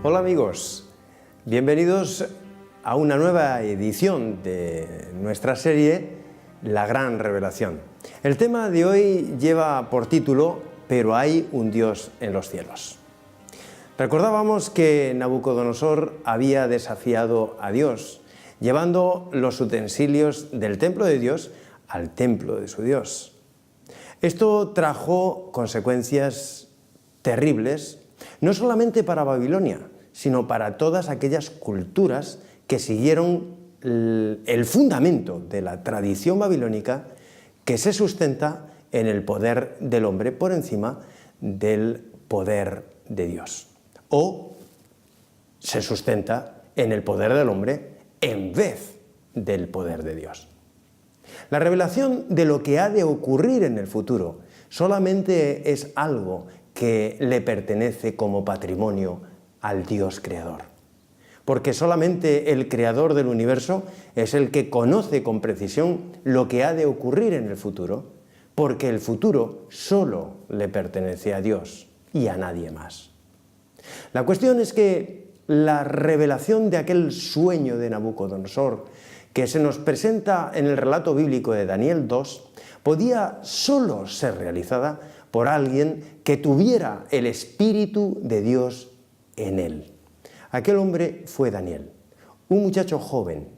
Hola amigos, bienvenidos a una nueva edición de nuestra serie La Gran Revelación. El tema de hoy lleva por título Pero hay un Dios en los cielos. Recordábamos que Nabucodonosor había desafiado a Dios, llevando los utensilios del templo de Dios al templo de su Dios. Esto trajo consecuencias terribles, no solamente para Babilonia, sino para todas aquellas culturas que siguieron el fundamento de la tradición babilónica que se sustenta en el poder del hombre por encima del poder de Dios. O se sustenta en el poder del hombre en vez del poder de Dios. La revelación de lo que ha de ocurrir en el futuro solamente es algo que le pertenece como patrimonio al Dios creador. Porque solamente el creador del universo es el que conoce con precisión lo que ha de ocurrir en el futuro, porque el futuro solo le pertenece a Dios y a nadie más. La cuestión es que la revelación de aquel sueño de Nabucodonosor que se nos presenta en el relato bíblico de Daniel 2 podía solo ser realizada por alguien que tuviera el Espíritu de Dios en él. Aquel hombre fue Daniel, un muchacho joven.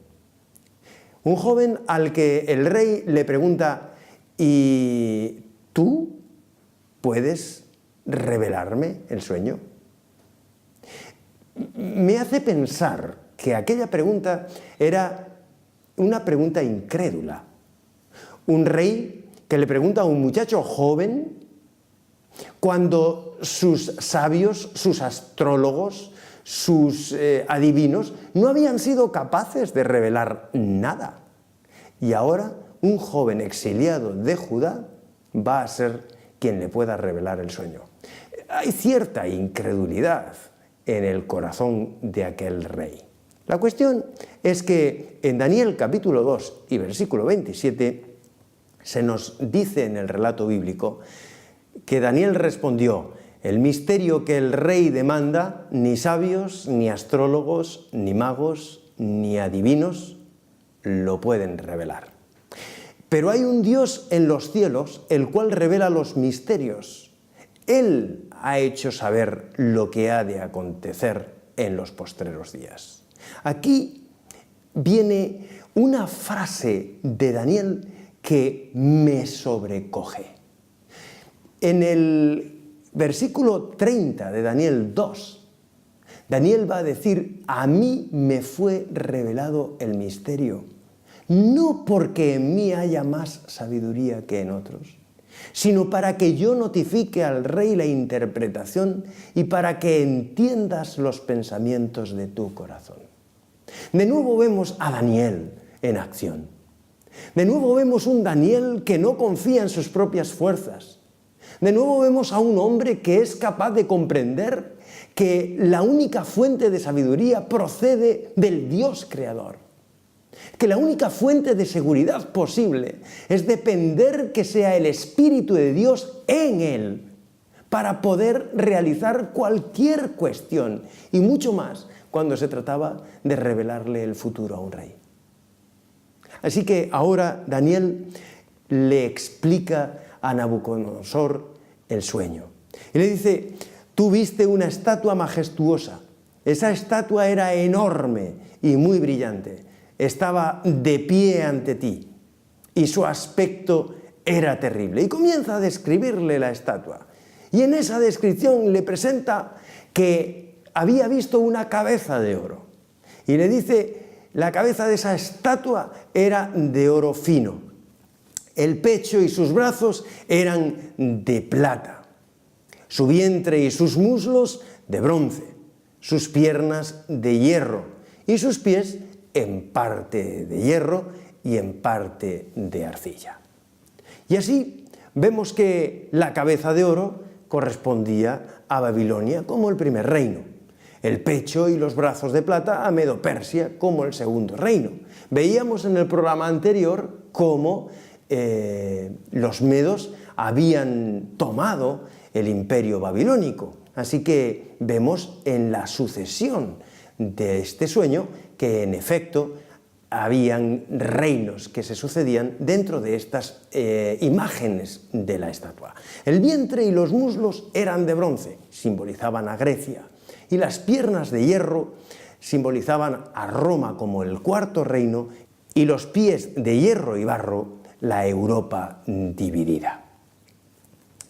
Un joven al que el rey le pregunta: ¿y tú puedes revelarme el sueño? Me hace pensar que aquella pregunta era una pregunta incrédula. Un rey que le pregunta a un muchacho joven cuando sus sabios, sus astrólogos, sus adivinos no habían sido capaces de revelar nada. Y ahora un joven exiliado de Judá va a ser quien le pueda revelar el sueño. Hay cierta incredulidad en el corazón de aquel rey. La cuestión es que en Daniel capítulo 2 y versículo 27 se nos dice en el relato bíblico que Daniel respondió: el misterio que el rey demanda, ni sabios, ni astrólogos, ni magos, ni adivinos lo pueden revelar. Pero hay un Dios en los cielos, el cual revela los misterios. Él ha hecho saber lo que ha de acontecer en los postreros días. Aquí viene una frase de Daniel que me sobrecoge. En el versículo 30 de Daniel 2, Daniel va a decir: a mí me fue revelado el misterio, no porque en mí haya más sabiduría que en otros, sino para que yo notifique al rey la interpretación y para que entiendas los pensamientos de tu corazón. De nuevo vemos a Daniel en acción. De nuevo vemos un Daniel que no confía en sus propias fuerzas. De nuevo vemos a un hombre que es capaz de comprender que la única fuente de sabiduría procede del Dios creador. Que la única fuente de seguridad posible es depender que sea el Espíritu de Dios en él para poder realizar cualquier cuestión y mucho más cuando se trataba de revelarle el futuro a un rey. Así que ahora Daniel le explica a Nabucodonosor el sueño. Y le dice: tú viste una estatua majestuosa. Esa estatua era enorme y muy brillante. Estaba de pie ante ti y su aspecto era terrible. Y comienza a describirle la estatua. Y en esa descripción le presenta que había visto una cabeza de oro. Y le dice: la cabeza de esa estatua era de oro fino. El pecho y sus brazos eran de plata. Su vientre y sus muslos de bronce. Sus piernas de hierro. Y sus pies en parte de hierro y en parte de arcilla. Y así vemos que la cabeza de oro correspondía a Babilonia como el primer reino. El pecho y los brazos de plata a Medo-Persia como el segundo reino. Veíamos en el programa anterior cómo los medos habían tomado el imperio babilónico. Así que vemos en la sucesión de este sueño que en efecto habían reinos que se sucedían dentro de estas imágenes de la estatua. El vientre y los muslos eran de bronce, simbolizaban a Grecia, y las piernas de hierro simbolizaban a Roma como el cuarto reino, y los pies de hierro y barro la Europa dividida.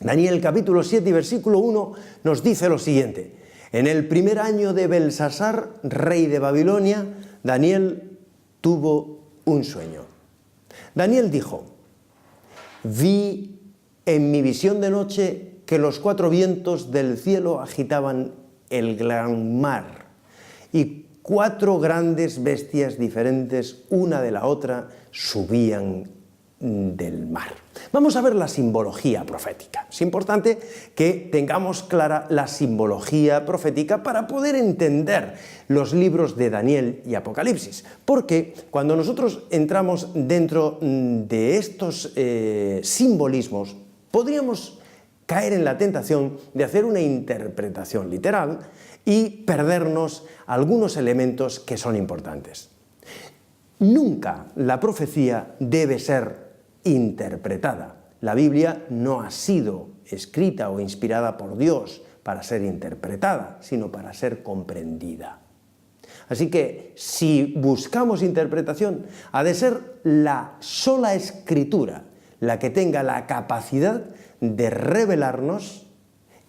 Daniel capítulo 7 y versículo 1 nos dice lo siguiente: en el primer año de Belsasar, rey de Babilonia, Daniel tuvo un sueño. Daniel dijo: vi en mi visión de noche que los cuatro vientos del cielo agitaban el gran mar, y cuatro grandes bestias diferentes, una de la otra, subían del mar. Vamos a ver la simbología profética. Es importante que tengamos clara la simbología profética para poder entender los libros de Daniel y Apocalipsis, porque cuando nosotros entramos dentro de estos simbolismos, podríamos caer en la tentación de hacer una interpretación literal y perdernos algunos elementos que son importantes. Nunca la profecía debe ser interpretada. La Biblia no ha sido escrita o inspirada por Dios para ser interpretada, sino para ser comprendida. Así que si buscamos interpretación, ha de ser la sola Escritura la que tenga la capacidad de revelarnos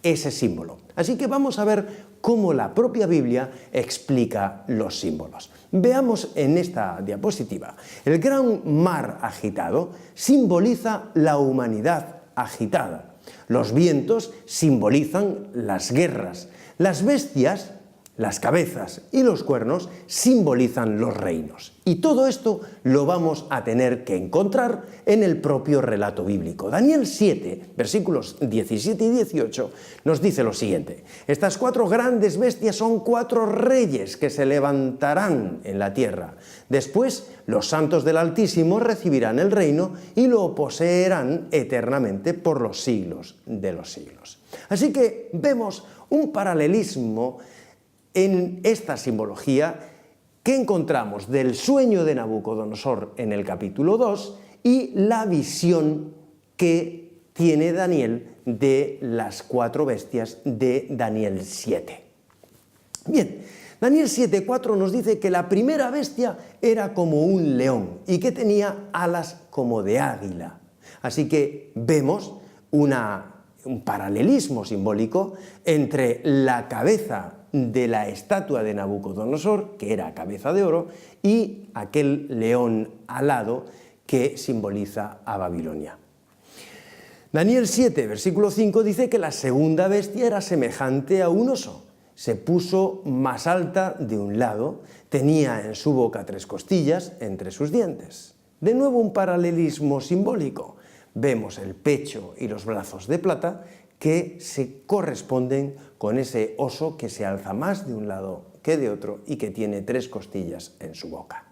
ese símbolo. Así que vamos a ver cómo la propia Biblia explica los símbolos. Veamos en esta diapositiva. El gran mar agitado simboliza la humanidad agitada. Los vientos simbolizan las guerras. Las bestias, las cabezas y los cuernos simbolizan los reinos. Y todo esto lo vamos a tener que encontrar en el propio relato bíblico. Daniel 7, versículos 17 y 18, nos dice lo siguiente: estas cuatro grandes bestias son cuatro reyes que se levantarán en la tierra. Después, los santos del Altísimo recibirán el reino y lo poseerán eternamente por los siglos de los siglos. Así que vemos un paralelismo en esta simbología que encontramos del sueño de Nabucodonosor en el capítulo 2 y la visión que tiene Daniel de las cuatro bestias de Daniel 7. Bien, Daniel 7:4 nos dice que la primera bestia era como un león y que tenía alas como de águila. Así que vemos un paralelismo simbólico entre la cabeza de la estatua de Nabucodonosor, que era cabeza de oro, y aquel león alado que simboliza a Babilonia. Daniel 7, versículo 5 dice que la segunda bestia era semejante a un oso. Se puso más alta de un lado, tenía en su boca 3 costillas entre sus dientes. De nuevo un paralelismo simbólico. Vemos el pecho y los brazos de plata que se corresponden con ese oso que se alza más de un lado que de otro y que tiene 3 costillas en su boca.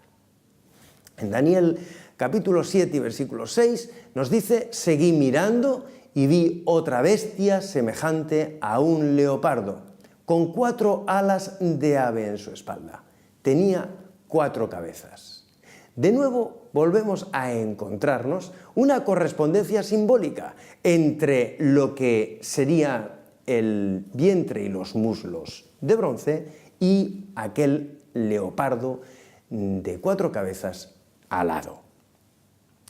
En Daniel capítulo 7 y versículo 6 nos dice: seguí mirando y vi otra bestia semejante a un leopardo, con 4 alas de ave en su espalda. Tenía 4 cabezas. De nuevo volvemos a encontrarnos una correspondencia simbólica entre lo que sería el vientre y los muslos de bronce y aquel leopardo de 4 cabezas alado.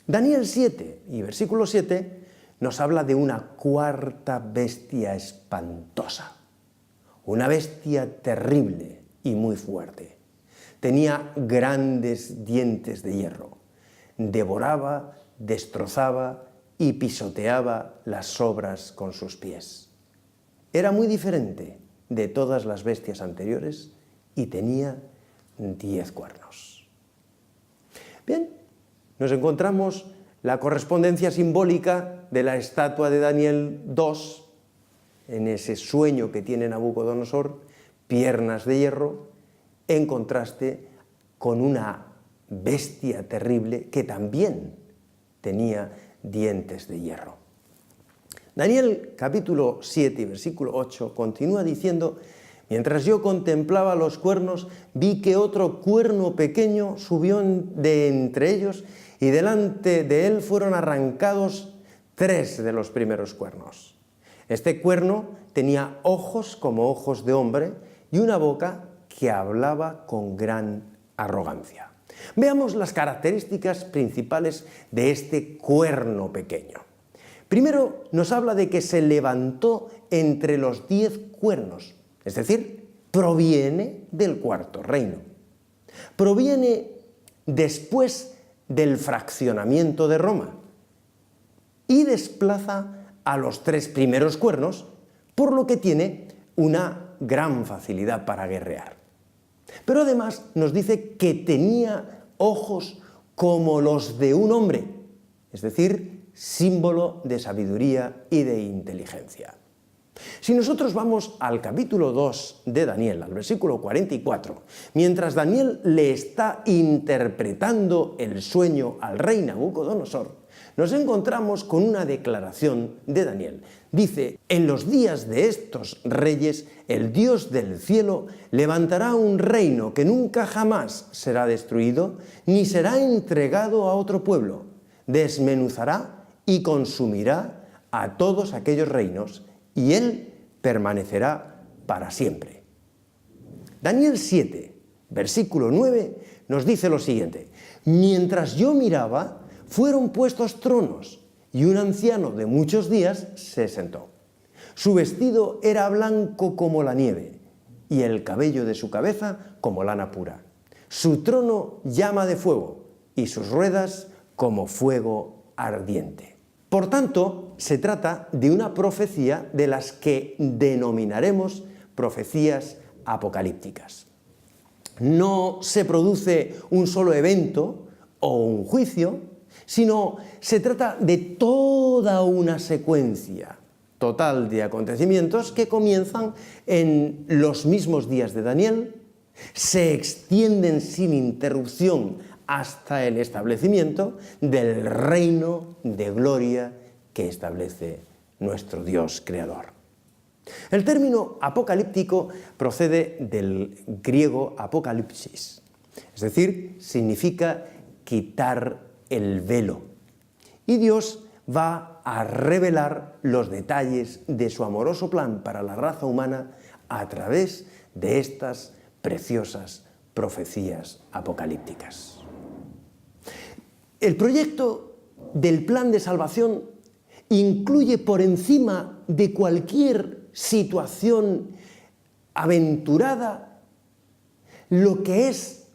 Daniel 7 y versículo 7 nos habla de una cuarta bestia espantosa, una bestia terrible y muy fuerte. Tenía grandes dientes de hierro, devoraba, destrozaba y pisoteaba las obras con sus pies. Era muy diferente de todas las bestias anteriores y tenía 10 cuernos. Bien, nos encontramos la correspondencia simbólica de la estatua de Daniel 2, en ese sueño que tiene Nabucodonosor, piernas de hierro, en contraste con una bestia terrible que también tenía dientes de hierro. Daniel capítulo 7 y versículo 8 continúa diciendo: mientras yo contemplaba los cuernos, vi que otro cuerno pequeño subió de entre ellos, y delante de él fueron arrancados 3 de los primeros cuernos. Este cuerno tenía ojos como ojos de hombre y una boca que hablaba con gran arrogancia. Veamos las características principales de este cuerno pequeño. Primero, nos habla de que se levantó entre los 10 cuernos, es decir, proviene del cuarto reino. Proviene después del fraccionamiento de Roma y desplaza a los 3 primeros cuernos, por lo que tiene una gran facilidad para guerrear. Pero además nos dice que tenía ojos como los de un hombre, es decir, símbolo de sabiduría y de inteligencia. Si nosotros vamos al capítulo 2 de Daniel, al versículo 44, mientras Daniel le está interpretando el sueño al rey Nabucodonosor, nos encontramos con una declaración de Daniel. Dice: en los días de estos reyes, el Dios del cielo levantará un reino que nunca jamás será destruido, ni será entregado a otro pueblo. Desmenuzará y consumirá a todos aquellos reinos, y él permanecerá para siempre. Daniel 7, versículo 9, nos dice lo siguiente: mientras yo miraba, fueron puestos tronos, y un anciano de muchos días se sentó. Su vestido era blanco como la nieve, y el cabello de su cabeza como lana pura. Su trono llama de fuego, y sus ruedas como fuego ardiente. Por tanto, se trata de una profecía de las que denominaremos profecías apocalípticas. No se produce un solo evento o un juicio, sino se trata de toda una secuencia total de acontecimientos que comienzan en los mismos días de Daniel, se extienden sin interrupción hasta el establecimiento del reino de gloria que establece nuestro Dios creador. El término apocalíptico procede del griego apocalipsis, es decir, significa quitar el velo. Y Dios va a revelar los detalles de su amoroso plan para la raza humana a través de estas preciosas profecías apocalípticas. El proyecto del plan de salvación incluye por encima de cualquier situación aventurada lo que es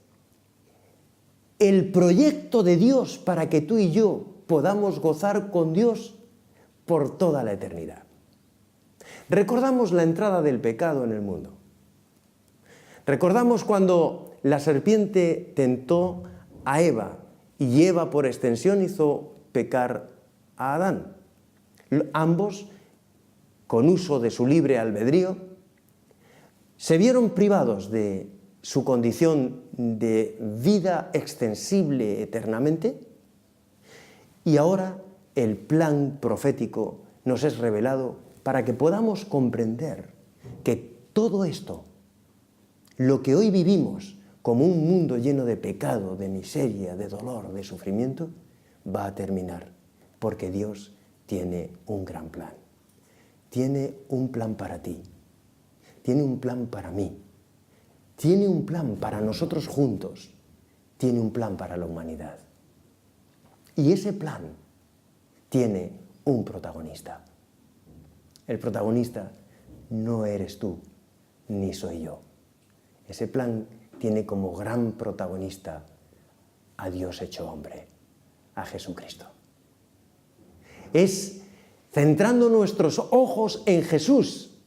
el proyecto de Dios para que tú y yo podamos gozar con Dios por toda la eternidad. Recordamos la entrada del pecado en el mundo. Recordamos cuando la serpiente tentó a Eva y Eva por extensión hizo pecar a Adán. Ambos, con uso de su libre albedrío, se vieron privados de su condición de vida extensible eternamente, y ahora el plan profético nos es revelado para que podamos comprender que todo esto, lo que hoy vivimos como un mundo lleno de pecado, de miseria, de dolor, de sufrimiento, va a terminar, porque Dios tiene un gran plan. Tiene un plan para ti, tiene un plan para mí, tiene un plan para nosotros juntos, tiene un plan para la humanidad. Y ese plan tiene un protagonista. El protagonista no eres tú, ni soy yo. Ese plan tiene como gran protagonista a Dios hecho hombre, a Jesucristo. Es centrando nuestros ojos en Jesús,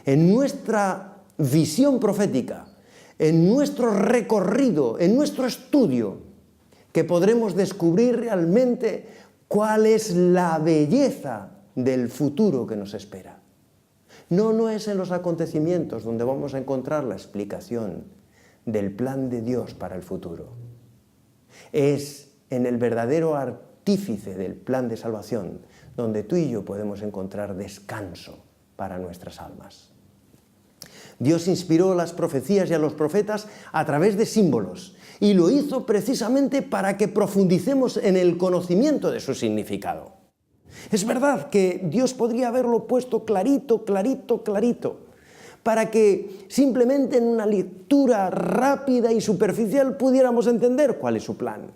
en nuestra visión profética, en nuestro recorrido, en nuestro estudio, que podremos descubrir realmente cuál es la belleza del futuro que nos espera. No es en los acontecimientos donde vamos a encontrar la explicación del plan de Dios para el futuro. Es en el verdadero artífice del plan de salvación, donde tú y yo podemos encontrar descanso para nuestras almas. Dios inspiró las profecías y a los profetas a través de símbolos, y lo hizo precisamente para que profundicemos en el conocimiento de su significado. Es verdad que Dios podría haberlo puesto clarito, para que simplemente en una lectura rápida y superficial pudiéramos entender cuál es su plan.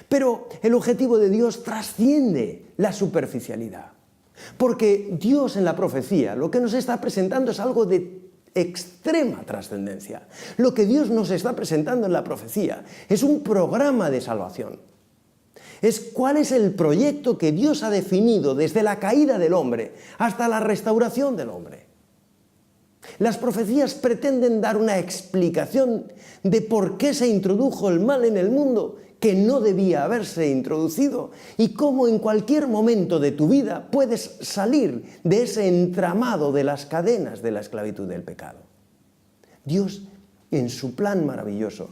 Pero el objetivo de Dios trasciende la superficialidad, porque Dios en la profecía lo que nos está presentando es algo de extrema trascendencia. Lo que Dios nos está presentando en la profecía es un programa de salvación. Es cuál es el proyecto que Dios ha definido desde la caída del hombre hasta la restauración del hombre. Las profecías pretenden dar una explicación de por qué se introdujo el mal en el mundo que no debía haberse introducido y cómo en cualquier momento de tu vida puedes salir de ese entramado de las cadenas de la esclavitud del pecado. Dios, en su plan maravilloso,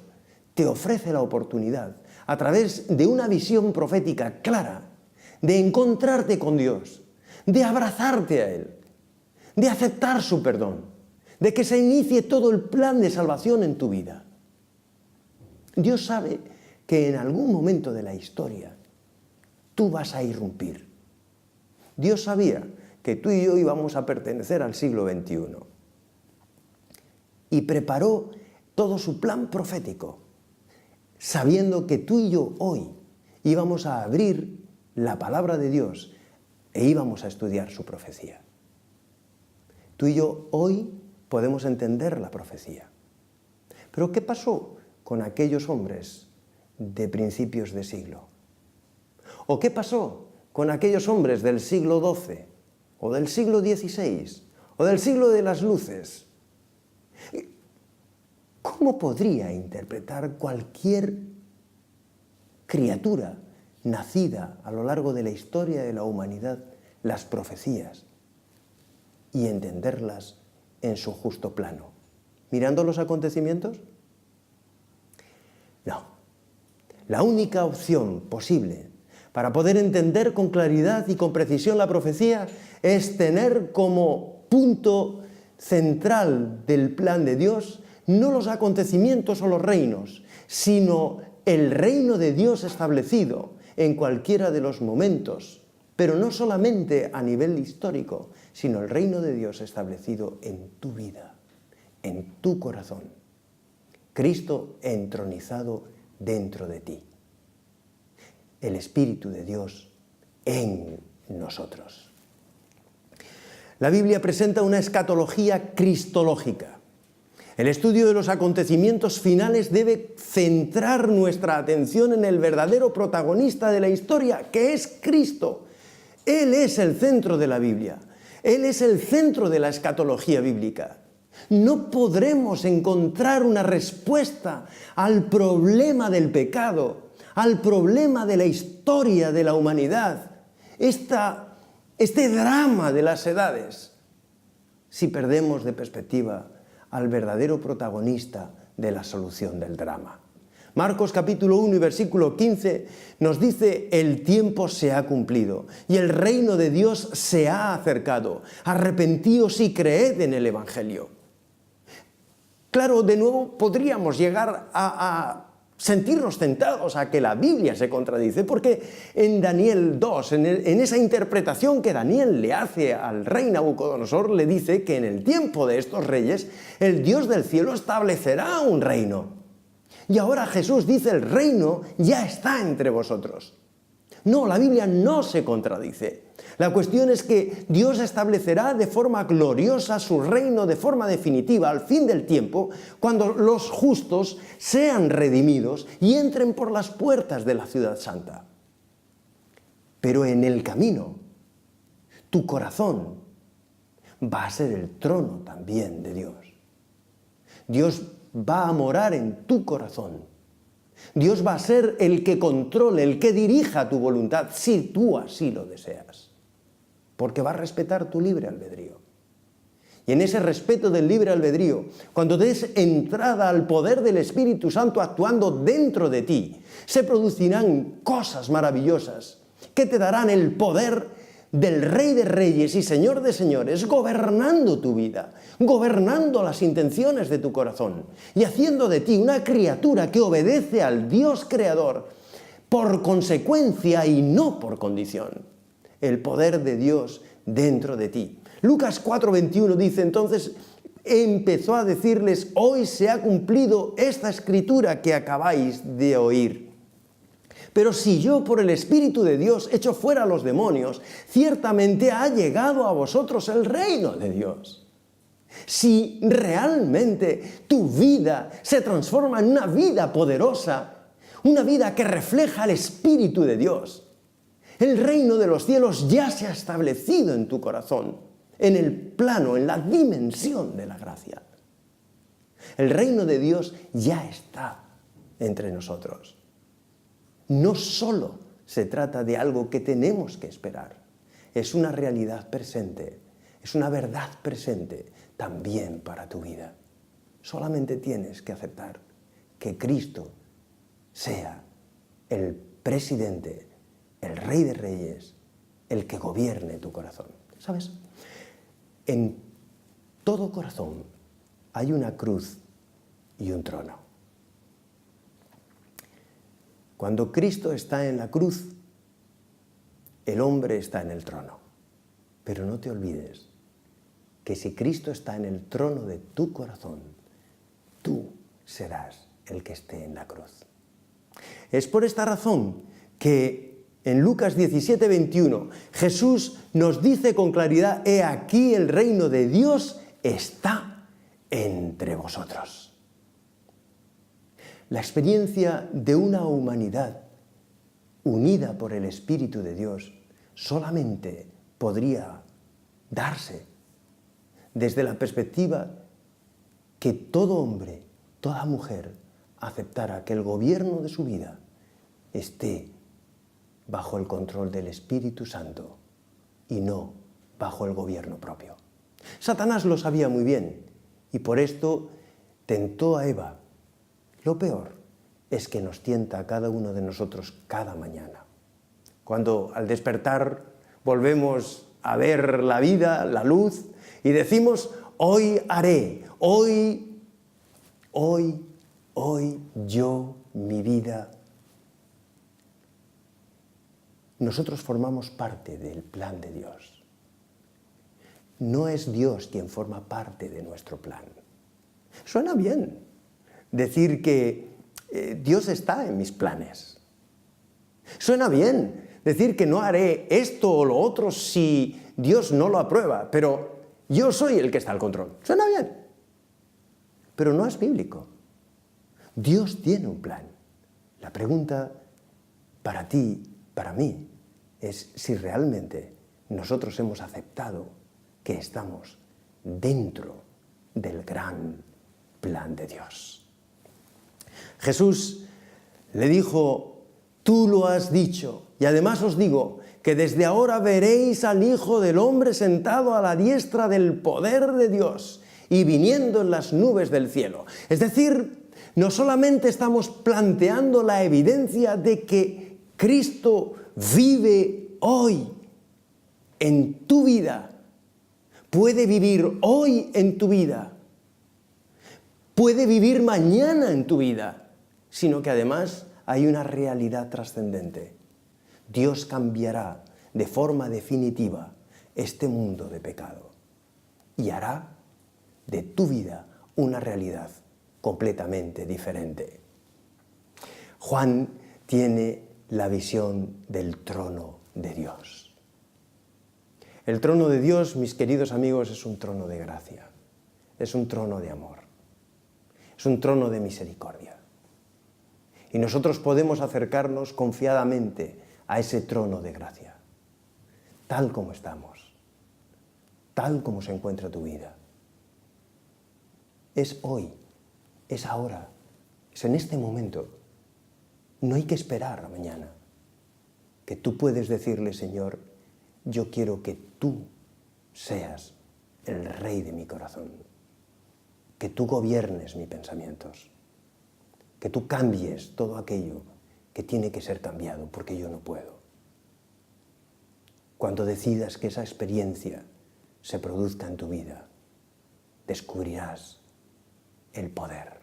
te ofrece la oportunidad, a través de una visión profética clara, de encontrarte con Dios, de abrazarte a Él, de aceptar su perdón, de que se inicie todo el plan de salvación en tu vida. Dios sabe que en algún momento de la historia tú vas a irrumpir. Dios sabía que tú y yo íbamos a pertenecer al siglo XXI y preparó todo su plan profético, sabiendo que tú y yo hoy íbamos a abrir la palabra de Dios e íbamos a estudiar su profecía. Tú y yo hoy podemos entender la profecía. Pero ¿qué pasó con aquellos hombres de principios de siglo? ¿O qué pasó con aquellos hombres del siglo XII, o del siglo XVI, o del siglo de las luces? ¿Cómo podría interpretar cualquier criatura nacida a lo largo de la historia de la humanidad las profecías y entenderlas en su justo plano? ¿Mirando los acontecimientos? No. La única opción posible para poder entender con claridad y con precisión la profecía es tener como punto central del plan de Dios no los acontecimientos o los reinos, sino el reino de Dios establecido en cualquiera de los momentos, pero no solamente a nivel histórico, sino el reino de Dios establecido en tu vida, en tu corazón. Cristo entronizado dentro de ti. El Espíritu de Dios en nosotros. La Biblia presenta una escatología cristológica. El estudio de los acontecimientos finales debe centrar nuestra atención en el verdadero protagonista de la historia, que es Cristo. Él es el centro de la Biblia. Él es el centro de la escatología bíblica. No podremos encontrar una respuesta al problema del pecado, al problema de la historia de la humanidad, este drama de las edades, si perdemos de perspectiva al verdadero protagonista de la solución del drama. Marcos capítulo 1 y versículo 15 nos dice: el tiempo se ha cumplido y el reino de Dios se ha acercado. Arrepentíos y creed en el Evangelio. Claro, de nuevo podríamos llegar a sentirnos tentados a que la Biblia se contradice, porque en Daniel 2, en esa interpretación que Daniel le hace al rey Nabucodonosor, le dice que en el tiempo de estos reyes el Dios del cielo establecerá un reino. Y ahora Jesús dice: el reino ya está entre vosotros. No, la Biblia no se contradice. La cuestión es que Dios establecerá de forma gloriosa su reino de forma definitiva al fin del tiempo, cuando los justos sean redimidos y entren por las puertas de la ciudad santa. Pero en el camino, tu corazón va a ser el trono también de Dios. Dios va a morar en tu corazón. Dios va a ser el que controle, el que dirija tu voluntad, si tú así lo deseas, porque va a respetar tu libre albedrío. Y en ese respeto del libre albedrío, cuando des entrada al poder del Espíritu Santo actuando dentro de ti, se producirán cosas maravillosas que te darán el poder del Rey de Reyes y Señor de Señores, gobernando tu vida, gobernando las intenciones de tu corazón y haciendo de ti una criatura que obedece al Dios Creador por consecuencia y no por condición. El poder de Dios dentro de ti. Lucas 4:21 dice, entonces empezó a decirles, hoy se ha cumplido esta escritura que acabáis de oír. Pero si yo por el Espíritu de Dios echo fuera a los demonios, ciertamente ha llegado a vosotros el reino de Dios. Si realmente tu vida se transforma en una vida poderosa, una vida que refleja el Espíritu de Dios, el reino de los cielos ya se ha establecido en tu corazón, en el plano, en la dimensión de la gracia. El reino de Dios ya está entre nosotros. No solo se trata de algo que tenemos que esperar, es una realidad presente, es una verdad presente también para tu vida. Solamente tienes que aceptar que Cristo sea el presidente, el Rey de Reyes, el que gobierne tu corazón. ¿Sabes? En todo corazón hay una cruz y un trono. Cuando Cristo está en la cruz, el hombre está en el trono. Pero no te olvides que si Cristo está en el trono de tu corazón, tú serás el que esté en la cruz. Es por esta razón que en Lucas 17:21 Jesús nos dice con claridad, he aquí el reino de Dios está entre vosotros. La experiencia de una humanidad unida por el Espíritu de Dios solamente podría darse desde la perspectiva que todo hombre, toda mujer aceptara que el gobierno de su vida esté bajo el control del Espíritu Santo y no bajo el gobierno propio. Satanás lo sabía muy bien y por esto tentó a Eva. Lo peor es que nos tienta a cada uno de nosotros cada mañana. Cuando al despertar volvemos a ver la vida, la luz, y decimos, hoy haré, hoy yo, mi vida. Nosotros formamos parte del plan de Dios. No es Dios quien forma parte de nuestro plan. Suena bien decir que Dios está en mis planes. Suena bien decir que no haré esto o lo otro si Dios no lo aprueba, pero yo soy el que está al control. Suena bien, pero no es bíblico. Dios tiene un plan. La pregunta para ti, para mí, es si realmente nosotros hemos aceptado que estamos dentro del gran plan de Dios. Jesús le dijo, tú lo has dicho, y además os digo que desde ahora veréis al Hijo del Hombre sentado a la diestra del poder de Dios y viniendo en las nubes del cielo. Es decir, no solamente estamos planteando la evidencia de que Cristo vive hoy en tu vida, puede vivir hoy en tu vida, puede vivir mañana en tu vida, sino que además hay una realidad trascendente. Dios cambiará de forma definitiva este mundo de pecado y hará de tu vida una realidad completamente diferente. Juan tiene la visión del trono de Dios. El trono de Dios, mis queridos amigos, es un trono de gracia, es un trono de amor, es un trono de misericordia. Y nosotros podemos acercarnos confiadamente a ese trono de gracia, tal como estamos, tal como se encuentra tu vida. Es hoy, es ahora, es en este momento. No hay que esperar a mañana, que tú puedes decirle, Señor, yo quiero que tú seas el Rey de mi corazón, que tú gobiernes mis pensamientos, que tú cambies todo aquello que tiene que ser cambiado, porque yo no puedo. cuando decidas que esa experiencia se produzca en tu vida, descubrirás el poder.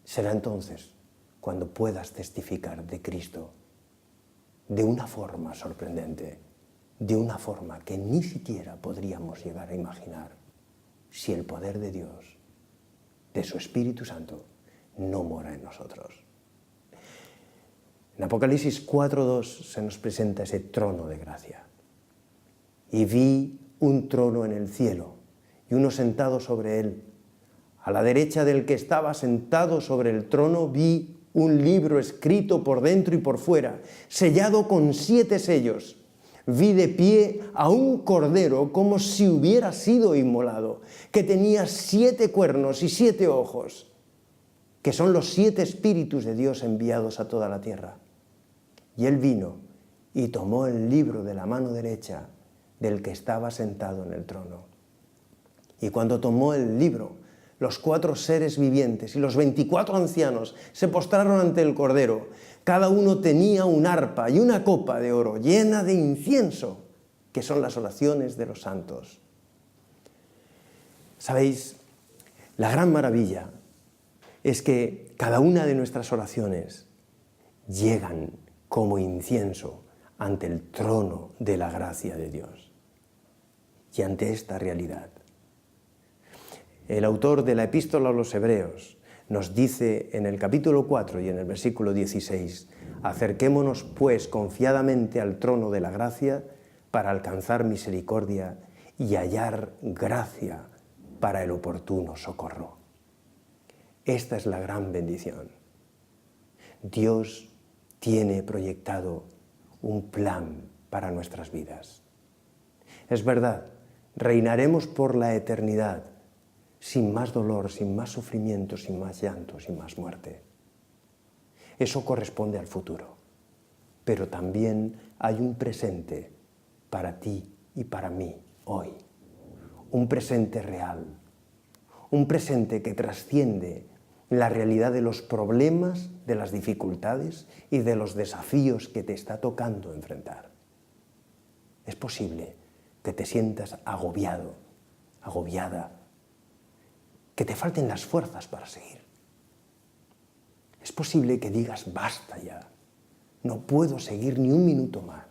Será entonces cuando puedas testificar de Cristo de una forma sorprendente, de una forma que ni siquiera podríamos llegar a imaginar si el poder de Dios, de su Espíritu Santo, no mora en nosotros. En Apocalipsis 4:2 se nos presenta ese trono de gracia. Y vi un trono en el cielo y uno sentado sobre él. A la derecha del que estaba sentado sobre el trono vi un libro escrito por dentro y por fuera, sellado con 7 sellos. Vi de pie a un cordero como si hubiera sido inmolado, que tenía 7 cuernos y 7 ojos, que son los 7 espíritus de Dios enviados a toda la tierra. Y él vino y tomó el libro de la mano derecha del que estaba sentado en el trono. Y cuando tomó el libro, los 4 seres vivientes y los 24 ancianos se postraron ante el Cordero. Cada uno tenía un arpa y una copa de oro llena de incienso, que son las oraciones de los santos. ¿Sabéis? La gran maravilla es que cada una de nuestras oraciones llegan como incienso ante el trono de la gracia de Dios. Y ante esta realidad, el autor de la Epístola a los Hebreos nos dice en el capítulo 4 y en el versículo 16: acerquémonos pues confiadamente al trono de la gracia para alcanzar misericordia y hallar gracia para el oportuno socorro. Esta es la gran bendición. Dios tiene proyectado un plan para nuestras vidas. Es verdad, reinaremos por la eternidad, sin más dolor, sin más sufrimiento, sin más llanto, sin más muerte. Eso corresponde al futuro. Pero también hay un presente para ti y para mí hoy. Un presente real. Un presente que trasciende la realidad de los problemas, de las dificultades y de los desafíos que te está tocando enfrentar. Es posible que te sientas agobiado, agobiada, que te falten las fuerzas para seguir. Es posible que digas: basta ya, no puedo seguir ni un minuto más.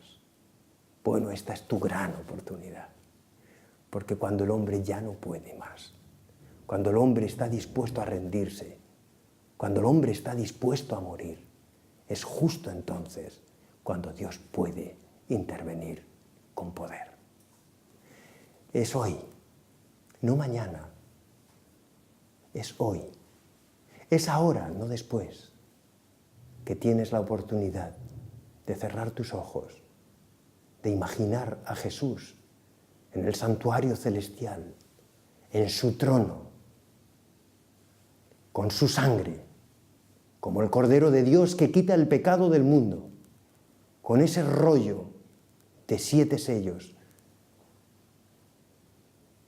Bueno, esta es tu gran oportunidad, porque cuando el hombre ya no puede más, cuando el hombre está dispuesto a rendirse, cuando el hombre está dispuesto a morir, es justo entonces cuando Dios puede intervenir con poder. Es hoy, no mañana. Es hoy, es ahora, no después, que tienes la oportunidad de cerrar tus ojos, de imaginar a Jesús en el santuario celestial, en su trono, con su sangre, como el Cordero de Dios que quita el pecado del mundo, con ese rollo de 7 sellos,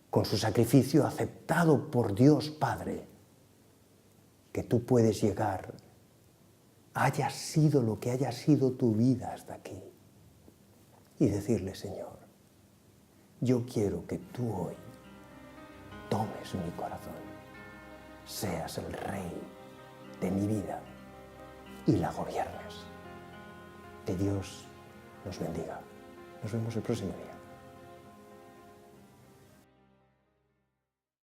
con su sacrificio aceptado por Dios Padre, que tú puedes llegar, haya sido lo que haya sido tu vida hasta aquí, y decirle: Señor, yo quiero que tú hoy tomes mi corazón, seas el rey de mi vida y la gobiernes. Que Dios nos bendiga. Nos vemos el próximo día.